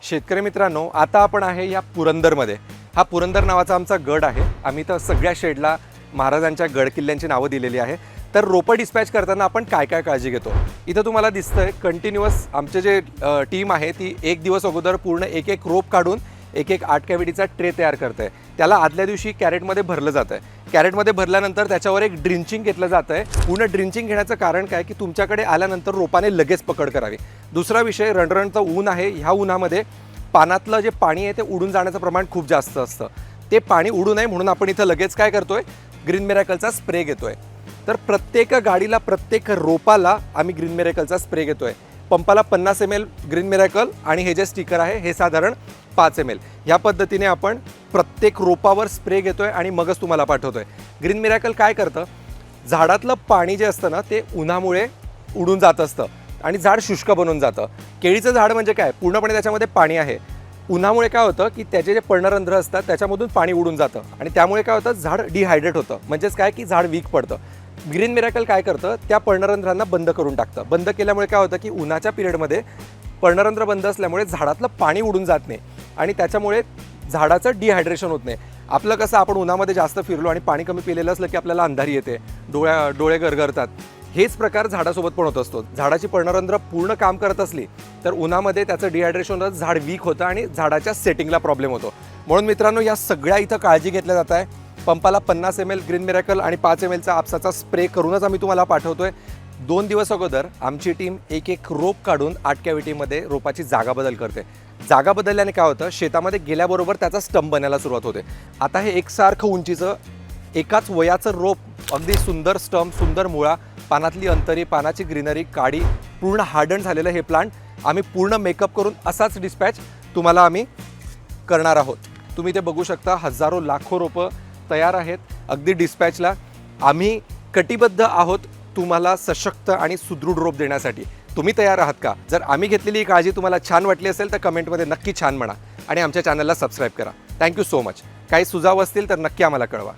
शेतकरी मित्रांनो, आता आपण आहे या पुरंदरमध्ये. हा पुरंदर नावाचा आमचा गड आहे. आम्ही तर सगळ्या शेडला महाराजांच्या गड किल्ल्यांची नावं दिलेली आहे. तर रोपं डिस्पॅच करताना आपण काय काय काळजी घेतो इथं तुम्हाला दिसतंय. कंटिन्युअस आमचे जे टीम आहे ती एक दिवस अगोदर पूर्ण एक एक रोप काढून एक एक 8 कॅव्हिटीचा ट्रे तयार करते. त्याला आदल्या दिवशी कॅरेटमध्ये भरलं जातं आहे. कॅरेटमध्ये भरल्यानंतर त्याच्यावर एक ड्रिंचिंग घेतलं जातं आहे. पूर्ण ड्रिंचिंग घेण्याचं कारण काय की तुमच्याकडे आल्यानंतर रोपाने लगेच पकड करावी. दुसरा विषय, रणरणचं ऊन आहे. ह्या उन्हामध्ये पानातलं जे पाणी आहे ते उडून जाण्याचं प्रमाण खूप जास्त असतं. ते पाणी उडू नये म्हणून आपण इथं लगेच काय करतोय, ग्रीन मिरॅकलचा स्प्रे घेतोय. तर प्रत्येक गाडीला, प्रत्येक रोपाला आम्ही ग्रीन मिरॅकलचा स्प्रे घेतोय. पंपाला 50 ml ग्रीन मिरॅकल आणि हे जे स्टिकर आहे हे साधारण 5 ml. ह्या पद्धतीने आपण प्रत्येक रोपावर स्प्रे घेतोय आणि मगच तुम्हाला पाठवतोय. ग्रीन मिरॅकल काय करतं, झाडातलं पाणी जे असतं ना ते उन्हामुळे उडून जात असतं आणि झाड शुष्क बनून जातं. केळीचं झाड म्हणजे काय, पूर्णपणे त्याच्यामध्ये पाणी आहे. उन्हामुळे काय होतं की त्याचे जे पर्णरंध्र असतात त्याच्यामधून पाणी उडून जातं आणि त्यामुळे काय होतं, झाड डिहायड्रेट होतं. म्हणजेच काय की झाड वीक पडतं. ग्रीन मिरॅकल काय करतं, त्या पर्णरंध्रांना बंद करून टाकतं. बंद केल्यामुळे काय होतं की उन्हाच्या पिरियडमध्ये पर्णरंध्र बंद असल्यामुळे झाडातलं पाणी उडून जात नाही आणि त्याच्यामुळे झाडाचं डिहायड्रेशन होत नाही. आपलं कसं, आपण उन्हामध्ये जास्त फिरलो आणि पाणी कमी पिलेलं असलं की आपल्याला अंधारी येते, डोळे गरगरतात. हेच प्रकार झाडासोबत पण होत असतो. झाडाची पर्णरंध्र पूर्ण काम करत असली तर उन्हामध्ये त्याचं डिहायड्रेशन होतं, झाड वीक होतं आणि झाडाच्या सेटिंगला प्रॉब्लेम होतो. म्हणून मित्रांनो, या सगळ्या इथं काळजी घेतल्या जात आहे. पंपाला 50 ml ग्रीन मिरॅकल आणि 5 mlचा आपसाचा स्प्रे करूनच आम्ही तुम्हाला पाठवतोय. 2 दिवस अगोदर आमची टीम एक एक रोप काढून 8 कॅव्हिटीमध्ये रोपाची जागा बदल करते. जागा बदलल्याने काय होतं, शेतामध्ये गेल्याबरोबर त्याचा स्टंप बनायला सुरुवात होते. आता हे एकसारखं उंचीचं एकाच वयाचं रोप, अगदी सुंदर स्टंप, सुंदर मुळा, पानातली अंतरी, पानाची ग्रीनरी, काडी, पूर्ण हार्डन झालेलं हे प्लांट आम्ही पूर्ण मेकअप करून असाच डिस्पॅच तुम्हाला आम्ही करणार आहोत. तुम्ही ते बघू शकता. हजारो लाखो रोपं तयार आहेत अगदी डिस्पॅचला. आम्ही कटिबद्ध आहोत तुम्हाला सशक्त आणि सुदृढ रोप देण्यासाठी. तुम्ही तयार आहात का? जर आम्ही घेतलेली ही काळजी तुम्हाला छान वाटली असेल तर कमेंटमध्ये नक्की छान म्हणा आणि आमच्या चॅनलला सबस्क्राईब करा. Thank you so much. काही सुझाव असतील तर नक्की आम्हाला कळवा.